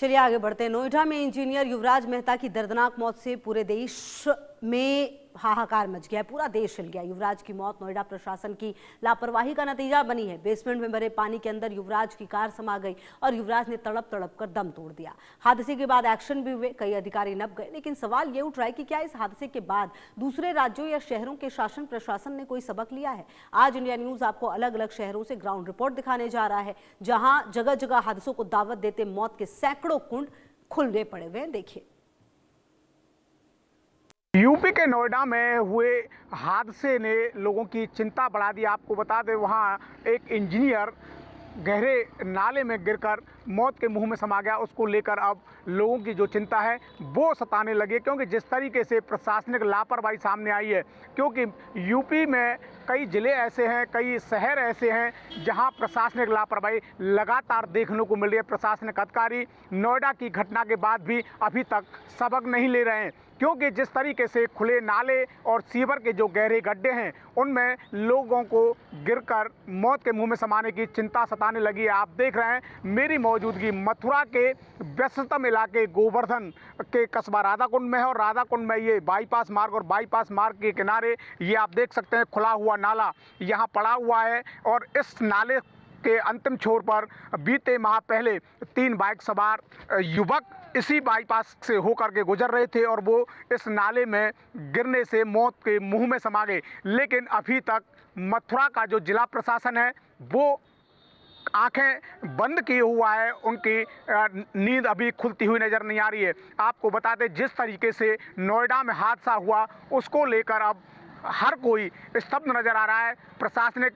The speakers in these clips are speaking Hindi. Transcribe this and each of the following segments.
चलिए आगे बढ़ते हैं। नोएडा में इंजीनियर युवराज मेहता की दर्दनाक मौत से पूरे देश में हाहाकार मच गया है। पूरा देश हिल गया। युवराज की मौत नोएडा प्रशासन की लापरवाही का नतीजा बनी है। बेसमेंट में भरे पानी के अंदर युवराज की कार समा गई और युवराज ने तड़प तड़प कर दम तोड़ दिया। हादसे के बाद एक्शन भी हुए, कई अधिकारी नप गए, लेकिन सवाल ये उठ रहा है कि क्या इस हादसे के बाद दूसरे राज्यों या शहरों के शासन प्रशासन ने कोई सबक लिया है? आज इंडिया न्यूज आपको अलग अलग शहरों से ग्राउंड रिपोर्ट दिखाने जा रहा है, जहां जगह जगह हादसों को दावत देते मौत के सैकड़ों कुंड खुले पड़े हुए हैं। देखिए, यूपी के नोएडा में हुए हादसे ने लोगों की चिंता बढ़ा दी। आपको बता दें, वहाँ एक इंजीनियर गहरे नाले में गिरकर मौत के मुंह में समा गया। उसको लेकर अब लोगों की जो चिंता है वो सताने लगी, क्योंकि जिस तरीके से प्रशासनिक लापरवाही सामने आई है। क्योंकि यूपी में कई ज़िले ऐसे हैं, कई शहर ऐसे हैं जहां प्रशासनिक लापरवाही लगातार देखने को मिल रही है। प्रशासनिक अधिकारी नोएडा की घटना के बाद भी अभी तक सबक नहीं ले रहे हैं, क्योंकि जिस तरीके से खुले नाले और सीवर के जो गहरे गड्ढे हैं उनमें लोगों को गिरकर मौत के मुंह में समाने की चिंता सताने लगी है। आप देख रहे हैं मेरी मौजूदगी मथुरा के व्यस्ततम इलाके गोवर्धन के कस्बा राधाकुंड में है, और राधाकुंड में ये बाईपास मार्ग और बाईपास मार्ग के किनारे ये आप देख सकते हैं खुला हुआ नाला यहाँ पड़ा हुआ है। और इस नाले के अंतिम छोर पर बीते माह पहले 3 बाइक सवार युवक इसी बाईपास से होकर के गुजर रहे थे और वो इस नाले में गिरने से मौत के मुंह में समा गए। लेकिन अभी तक मथुरा का जो जिला प्रशासन है वो आंखें बंद किए हुआ है, उनकी नींद अभी खुलती हुई नजर नहीं आ रही है। आपको बता दें, जिस तरीके से नोएडा में हादसा हुआ उसको लेकर अब हर कोई स्तब्ध नजर आ रहा है। प्रशासनिक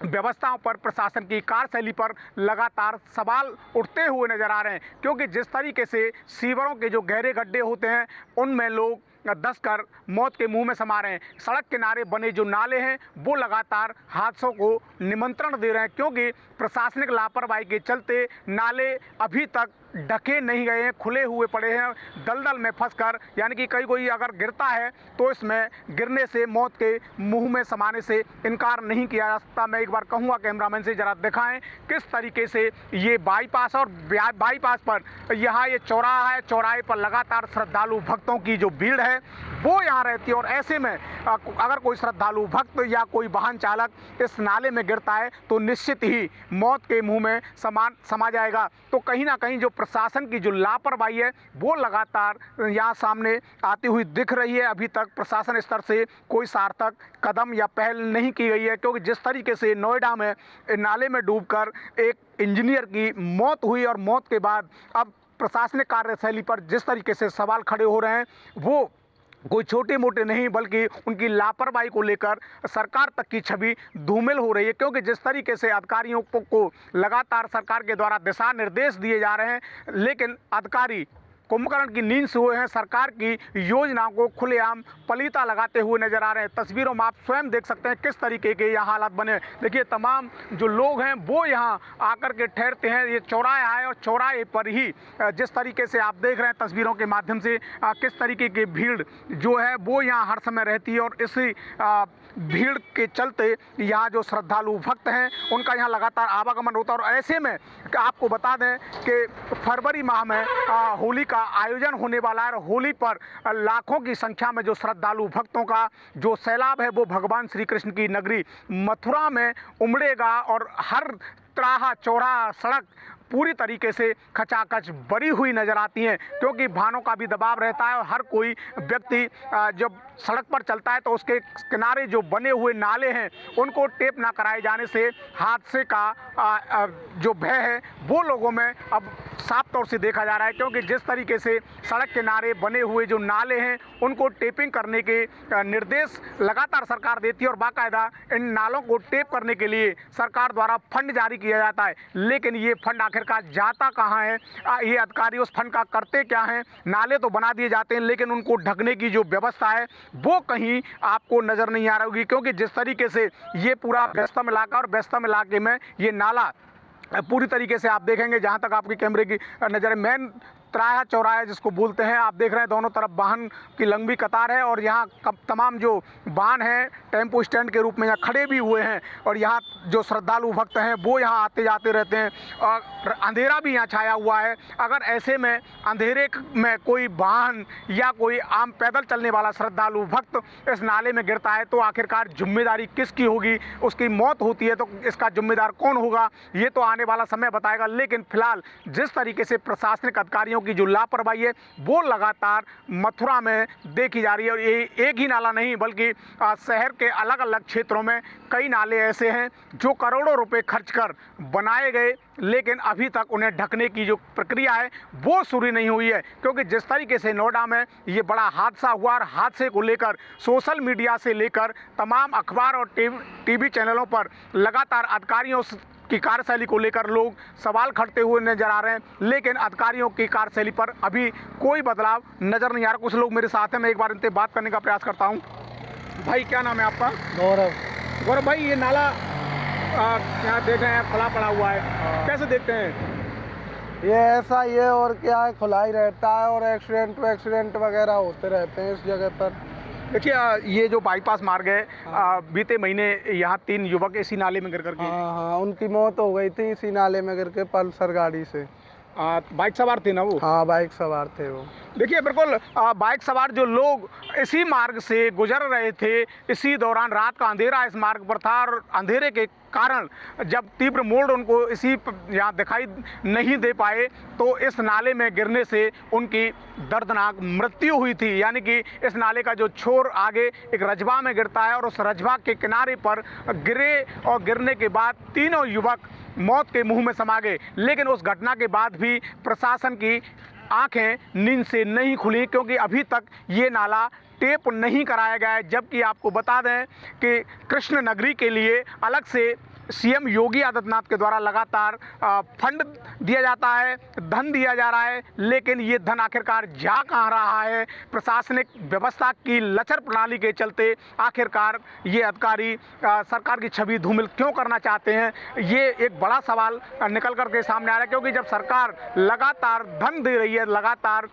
व्यवस्थाओं पर, प्रशासन की कार्यशैली पर लगातार सवाल उठते हुए नजर आ रहे हैं, क्योंकि जिस तरीके से सीवरों के जो गहरे गड्ढे होते हैं उनमें लोग धंस कर मौत के मुंह में समा रहे हैं। सड़क किनारे बने जो नाले हैं वो लगातार हादसों को निमंत्रण दे रहे हैं, क्योंकि प्रशासनिक लापरवाही के चलते नाले अभी तक ढके नहीं गए हैं, खुले हुए पड़े हैं दलदल में फंसकर। यानी कि कोई अगर गिरता है तो इसमें गिरने से, मौत के मुंह में समाने से इनकार नहीं किया जा सकता। मैं एक बार कहूँगा कैमरामैन से जरा दिखाएं किस तरीके से ये बाईपास और बाईपास पर यहाँ ये चौराहा है, चौराहे पर लगातार श्रद्धालु भक्तों की जो भीड़ है वो यहाँ रहती है। और ऐसे में अगर कोई श्रद्धालु भक्त या कोई वाहन चालक इस नाले में गिरता है तो निश्चित ही मौत के मुंह में समा जाएगा। तो कहीं ना कहीं जो प्रशासन की जो लापरवाही है वो लगातार यहाँ सामने आती हुई दिख रही है। अभी तक प्रशासन स्तर से कोई सार्थक कदम या पहल नहीं की गई है, क्योंकि जिस तरीके से नोएडा में नाले में डूबकर एक इंजीनियर की मौत हुई और मौत के बाद अब प्रशासनिक कार्यशैली पर जिस तरीके से सवाल खड़े हो रहे हैं वो कोई छोटे मोटे नहीं, बल्कि उनकी लापरवाही को लेकर सरकार तक की छवि धूमिल हो रही है। क्योंकि जिस तरीके से अधिकारियों को लगातार सरकार के द्वारा दिशा निर्देश दिए जा रहे हैं, लेकिन अधिकारी कुंभकर्ण की नींद से हुए हैं, सरकार की योजनाओं को खुलेआम पलीता लगाते हुए नजर आ रहे हैं। तस्वीरों में आप स्वयं देख सकते हैं किस तरीके के यहाँ हालात बने। देखिए, तमाम जो लोग हैं वो यहाँ आकर के ठहरते हैं। ये चौराहा है और चौराहे पर ही जिस तरीके से आप देख रहे हैं तस्वीरों के माध्यम से किस तरीके की भीड़ जो है वो यहाँ हर समय रहती है। और इसी भीड़ के चलते यहाँ जो श्रद्धालु भक्त हैं उनका यहाँ लगातार आवागमन होता है। और ऐसे में आपको बता दें कि फरवरी माह में होली का आयोजन होने वाला है और होली पर लाखों की संख्या में जो श्रद्धालु भक्तों का जो सैलाब है वो भगवान श्री कृष्ण की नगरी मथुरा में उमड़ेगा। और हर त्राहा चौराहा सड़क पूरी तरीके से खचाखच भरी हुई नजर आती हैं, क्योंकि वाहनों का भी दबाव रहता है और हर कोई व्यक्ति जब सड़क पर चलता है तो उसके किनारे जो बने हुए नाले हैं उनको टेप ना कराए जाने से हादसे का जो भय है वो लोगों में अब साफ तौर से देखा जा रहा है। क्योंकि जिस तरीके से सड़क किनारे बने हुए जो नाले हैं उनको टेपिंग करने के निर्देश लगातार सरकार देती है और बाकायदा इन नालों को टेप करने के लिए सरकार द्वारा फंड जारी किया जाता है, लेकिन ये फंड आखिरकार जाता कहाँ है? ये अधिकारी उस फंड का करते क्या हैं? नाले तो बना दिए जाते हैं लेकिन उनको ढकने की जो व्यवस्था है वो कहीं आपको नजर नहीं आ रही होगी, क्योंकि जिस तरीके से ये पूरा व्यस्तम इलाका और व्यस्तम इलाके में ये नाला पूरी तरीके से आप देखेंगे, जहां तक आपके कैमरे की नज़र है, मेन तिराहा चौराहा जिसको बोलते हैं। आप देख रहे हैं दोनों तरफ वाहन की लंबी कतार है और यहाँ तमाम जो वाहन हैं टेम्पो स्टैंड के रूप में यहाँ खड़े भी हुए हैं और यहाँ जो श्रद्धालु भक्त हैं वो यहाँ आते जाते रहते हैं और अंधेरा भी यहाँ छाया हुआ है। अगर ऐसे में अंधेरे में कोई वाहन या कोई आम पैदल चलने वाला श्रद्धालु भक्त इस नाले में गिरता है तो आखिरकार जिम्मेदारी किसकी होगी? उसकी मौत होती है तो इसका जिम्मेदार कौन होगा? ये तो आने वाला समय बताएगा। लेकिन फिलहाल जिस तरीके से प्रशासनिक अधिकारियों की जो लापरवाही है वो लगातार मथुरा में देखी जा रही है। और ये एक ही नाला नहीं बल्कि शहर के अलग अलग क्षेत्रों में कई नाले ऐसे हैं जो करोड़ों रुपए खर्च कर बनाए गए लेकिन अभी तक उन्हें ढकने की जो प्रक्रिया है वो शुरू नहीं हुई है। क्योंकि जिस तरीके से नोएडा में ये बड़ा हादसा हुआ और हादसे को लेकर सोशल मीडिया से लेकर तमाम अखबार और टीवी चैनलों पर लगातार अधिकारियों की कार्यशैली को लेकर लोग सवाल खड़ते हुए नजर आ रहे हैं, लेकिन अधिकारियों की कार्यशैली पर अभी कोई बदलाव नजर नहीं आ रहा। कुछ लोग मेरे साथ हैं, मैं एक बार इनसे बात करने का प्रयास करता हूं। भाई क्या नाम है आपका? गौरव भाई, ये नाला यहाँ देख रहे हैं खुला पड़ा हुआ है, कैसे देखते हैं? ये ऐसा ही है और क्या है, खुला ही रहता है और एक्सीडेंट वगैरह होते रहते हैं इस जगह पर। देखिए ये जो बाईपास मार्ग है बीते महीने यहाँ 3 युवक इसी नाले में गिर करके हाँ, उनकी मौत हो गई थी इसी नाले में गिर के पल्सर गाड़ी से। बाइक सवार थे ना वो? हाँ, बाइक सवार थे वो। देखिए बिल्कुल बाइक सवार जो लोग इसी मार्ग से गुजर रहे थे, इसी दौरान रात का अंधेरा इस मार्ग पर था और अंधेरे के कारण जब तीव्र मोड़ उनको इसी यहाँ दिखाई नहीं दे पाए तो इस नाले में गिरने से उनकी दर्दनाक मृत्यु हुई थी। यानी कि इस नाले का जो छोर आगे एक रजवा में गिरता है और उस रजवा के किनारे पर गिरे और गिरने के बाद तीनों युवक मौत के मुंह में समा गए। लेकिन उस घटना के बाद भी प्रशासन की आंखें नींद से नहीं खुली क्योंकि अभी तक ये नाला टेप नहीं कराया गया है। जबकि आपको बता दें कि कृष्ण नगरी के लिए अलग से सीएम योगी आदित्यनाथ के द्वारा लगातार फंड दिया जाता है, धन दिया जा रहा है, लेकिन ये धन आखिरकार जा कहाँ रहा है? प्रशासनिक व्यवस्था की लचर प्रणाली के चलते आखिरकार ये अधिकारी सरकार की छवि धूमिल क्यों करना चाहते हैं? ये एक बड़ा सवाल निकल करके सामने आ रहा है। क्योंकि जब सरकार लगातार धन दे रही है, लगातार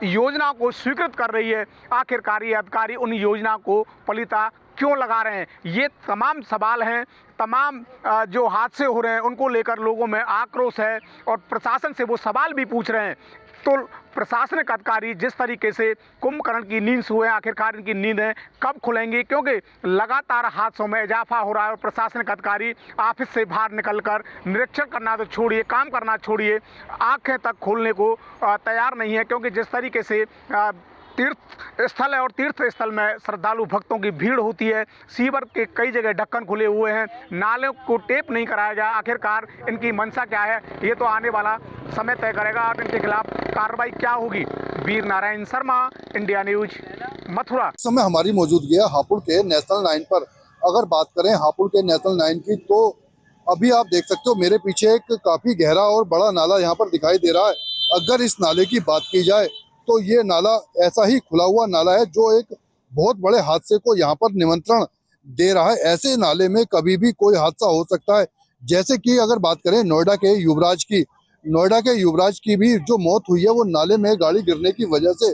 योजनाओं को स्वीकृत कर रही है, आखिरकार ये अधिकारी उन योजनाओं को पलीता क्यों लगा रहे हैं? ये तमाम सवाल हैं। तमाम जो हादसे हो रहे हैं उनको लेकर लोगों में आक्रोश है और प्रशासन से वो सवाल भी पूछ रहे हैं। तो प्रशासनिक अधिकारी जिस तरीके से कुंभकर्ण की नींद सोए, आखिरकार इनकी नींदें कब खुलेंगी? क्योंकि लगातार हादसों में इजाफा हो रहा है और प्रशासनिक अधिकारी ऑफिस से बाहर निकलकर निरीक्षण करना तो छोड़िए, काम करना छोड़िए, आंखें तक खोलने को तैयार नहीं है। क्योंकि जिस तरीके से तीर्थ स्थल है और तीर्थ स्थल में श्रद्धालु भक्तों की भीड़ होती है, सीवर के कई जगह ढक्कन खुले हुए हैं, नालों को टेप नहीं कराया गया। आखिरकार इनकी मंशा क्या है ये तो आने वाला समय तय करेगा और इनके खिलाफ कार्रवाई क्या होगी। Veer Narayan Sharma, India news, Mathura. इस समय हमारी मौजूदगी है हापुड़ के नेशनल 9 पर। अगर बात करें हापुड़ के नेशनल 9 की तो अभी आप देख सकते हो मेरे पीछे एक काफी गहरा और बड़ा नाला यहाँ पर दिखाई दे रहा है। अगर इस नाले की बात की जाए तो ये नाला ऐसा ही खुला हुआ नाला है जो एक बहुत बड़े हादसे को यहाँ पर निमंत्रण दे रहा है। ऐसे नाले में कभी भी कोई हादसा हो सकता है। जैसे कि अगर बात करें नोएडा के युवराज की भी जो मौत हुई है वो नाले में गाड़ी गिरने की वजह से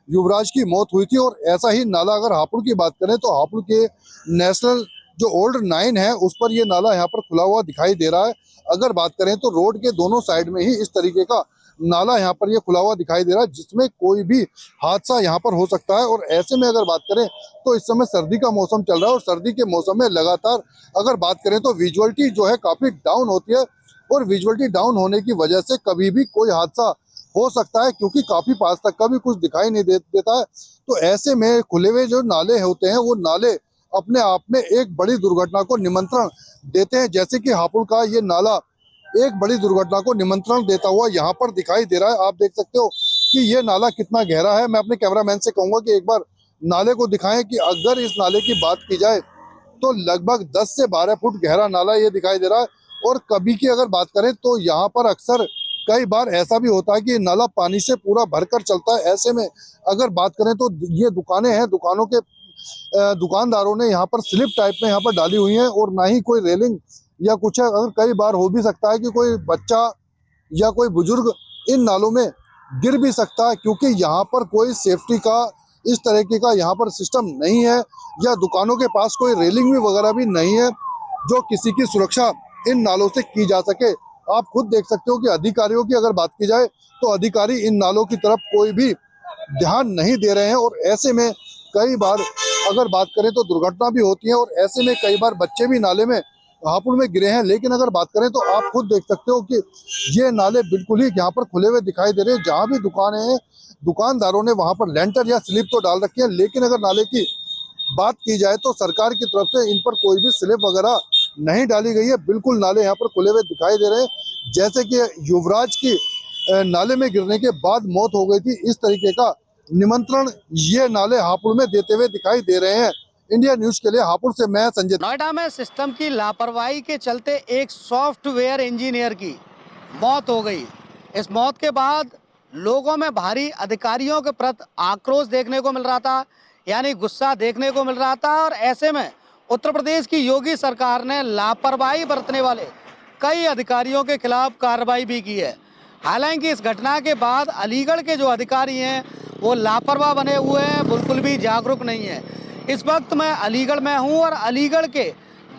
युवराज की मौत हुई थी। और ऐसा ही नाला अगर हापुड़ की बात करें तो हापुड़ के नेशनल जो ओल्ड 9 है उस पर ये नाला यहाँ पर खुला हुआ दिखाई दे रहा है। अगर बात करें तो रोड के दोनों साइड में ही इस तरीके का नाला यहाँ पर ये खुला हुआ दिखाई दे रहा है जिसमें कोई भी हादसा यहाँ पर हो सकता है। और ऐसे में अगर बात करें तो इस समय सर्दी का मौसम चल रहा है और सर्दी के मौसम में लगातार अगर बात करें तो विजुअलिटी जो है काफी डाउन होती है और विजुअलिटी डाउन होने की वजह से कभी भी कोई हादसा हो सकता है क्योंकि काफी पास तक कभी कुछ दिखाई नहीं देता है। तो ऐसे में खुले हुए जो नाले होते हैं वो नाले अपने आप में एक बड़ी दुर्घटना को निमंत्रण देते हैं। जैसे कि हापुड़ का ये नाला एक बड़ी दुर्घटना को निमंत्रण देता हुआ यहाँ पर दिखाई दे रहा है। आप देख सकते हो कि ये नाला कितना गहरा है। मैं अपने कैमरामैन से कहूंगा कि एक बार नाले को दिखाएं कि अगर इस नाले की बात की जाए तो लगभग 10 से 12 फुट गहरा नाला ये दिखाई दे रहा है। और कभी की अगर बात करें तो यहाँ पर अक्सर कई बार ऐसा भी होता है कि नाला पानी से पूरा भरकर चलता है। ऐसे में अगर बात करें तो ये दुकानें हैं, दुकानों के दुकानदारों ने यहाँ पर स्लिप टाइप में यहाँ पर डाली हुई है और ना ही कोई रेलिंग या कुछ है। अगर कई बार हो भी सकता है कि कोई बच्चा या कोई बुजुर्ग इन नालों में गिर भी सकता है, क्योंकि यहाँ पर कोई सेफ्टी का इस तरीके का यहाँ पर सिस्टम नहीं है, या दुकानों के पास कोई रेलिंग भी वगैरह भी नहीं है जो किसी की सुरक्षा इन नालों से की जा सके। आप खुद देख सकते हो कि अधिकारियों की अगर बात की जाए तो अधिकारी इन नालों की तरफ कोई भी ध्यान नहीं दे रहे हैं, और ऐसे में कई बार अगर बात करें तो दुर्घटना भी होती है, और ऐसे में कई बार बच्चे भी नाले में हापुड़ में गिरे हैं। लेकिन अगर बात करें तो आप खुद देख सकते हो कि ये नाले बिल्कुल ही यहाँ पर खुले हुए दिखाई दे रहे हैं। जहाँ भी दुकानें हैं, दुकानदारों ने वहां पर लेंटर या स्लिप तो डाल रखी है, लेकिन अगर नाले की बात की जाए तो सरकार की तरफ से इन पर कोई भी स्लिप वगैरह नहीं डाली गई है। बिल्कुल नाले यहाँ पर खुले हुए दिखाई दे रहे हैं। जैसे कि युवराज की नाले में गिरने के बाद मौत हो गई थी, इस तरीके का निमंत्रण ये नाले हापुड़ में देते हुए दिखाई दे रहे हैं। इंडिया न्यूज के लिए हापुड़ से मैं संजय। नोएडा में सिस्टम की लापरवाही के चलते एक सॉफ्टवेयर इंजीनियर की मौत हो गई। इस मौत के बाद लोगों में भारी अधिकारियों के प्रति आक्रोश देखने को मिल रहा था, यानी गुस्सा देखने को मिल रहा था। और ऐसे में उत्तर प्रदेश की योगी सरकार ने लापरवाही बरतने वाले कई अधिकारियों के खिलाफ कार्रवाई भी की है। हालांकि इस घटना के बाद अलीगढ़ के जो अधिकारी हैं वो लापरवाह बने हुए हैं, बिल्कुल भी जागरूक नहीं है। इस वक्त मैं अलीगढ़ में हूं और अलीगढ़ के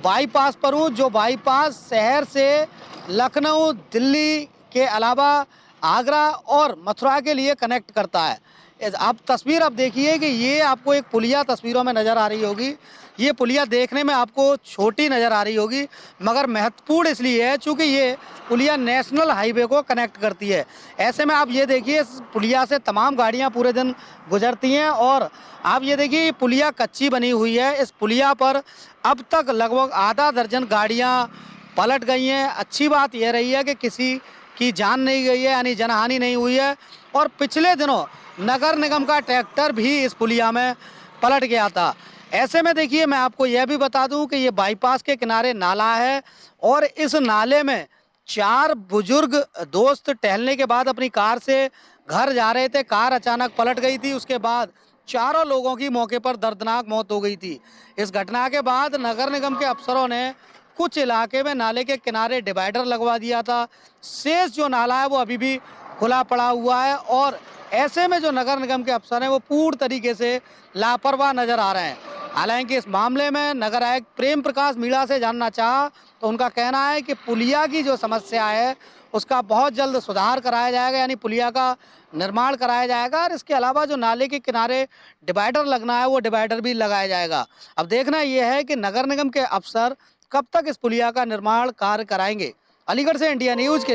बाईपास पर हूं, जो बाईपास शहर से लखनऊ, दिल्ली के अलावा आगरा और मथुरा के लिए कनेक्ट करता है। आप तस्वीर आप देखिए कि ये आपको एक पुलिया तस्वीरों में नज़र आ रही होगी। ये पुलिया देखने में आपको छोटी नज़र आ रही होगी, मगर महत्वपूर्ण इसलिए है चूँकि ये पुलिया नेशनल हाईवे को कनेक्ट करती है। ऐसे में आप ये देखिए, इस पुलिया से तमाम गाड़ियाँ पूरे दिन गुजरती हैं। और आप ये देखिए, ये पुलिया कच्ची बनी हुई है। इस पुलिया पर अब तक लगभग आधा दर्जन गाड़ियाँ पलट गई हैं। अच्छी बात यह रही है कि किसी की जान नहीं गई है, यानी जनहानि नहीं हुई है। और पिछले दिनों नगर निगम का ट्रैक्टर भी इस पुलिया में पलट गया था। ऐसे में देखिए, मैं आपको यह भी बता दूं कि ये बाईपास के किनारे नाला है और इस नाले में 4 बुजुर्ग दोस्त टहलने के बाद अपनी कार से घर जा रहे थे। कार अचानक पलट गई थी। उसके बाद चारों लोगों की मौके पर दर्दनाक मौत हो गई थी। इस घटना के बाद नगर निगम के अफसरों ने कुछ इलाके में नाले के किनारे डिवाइडर लगवा दिया था। शेष जो नाला है वो अभी भी खुला पड़ा हुआ है। और ऐसे में जो नगर निगम के अफसर हैं वो पूर्ण तरीके से लापरवाह नजर आ रहे हैं। हालांकि इस मामले में नगर आयुक्त प्रेम प्रकाश मीणा से जानना चाहा तो उनका कहना है कि पुलिया की जो समस्या है उसका बहुत जल्द सुधार कराया जाएगा, यानी पुलिया का निर्माण कराया जाएगा। और इसके अलावा जो नाले के किनारे डिवाइडर लगना है वो डिवाइडर भी लगाया जाएगा। अब देखना यह है कि नगर निगम के अफसर कब तक इस पुलिया का निर्माण कार्य कराएंगे। अलीगढ़ से इंडिया न्यूज के लिए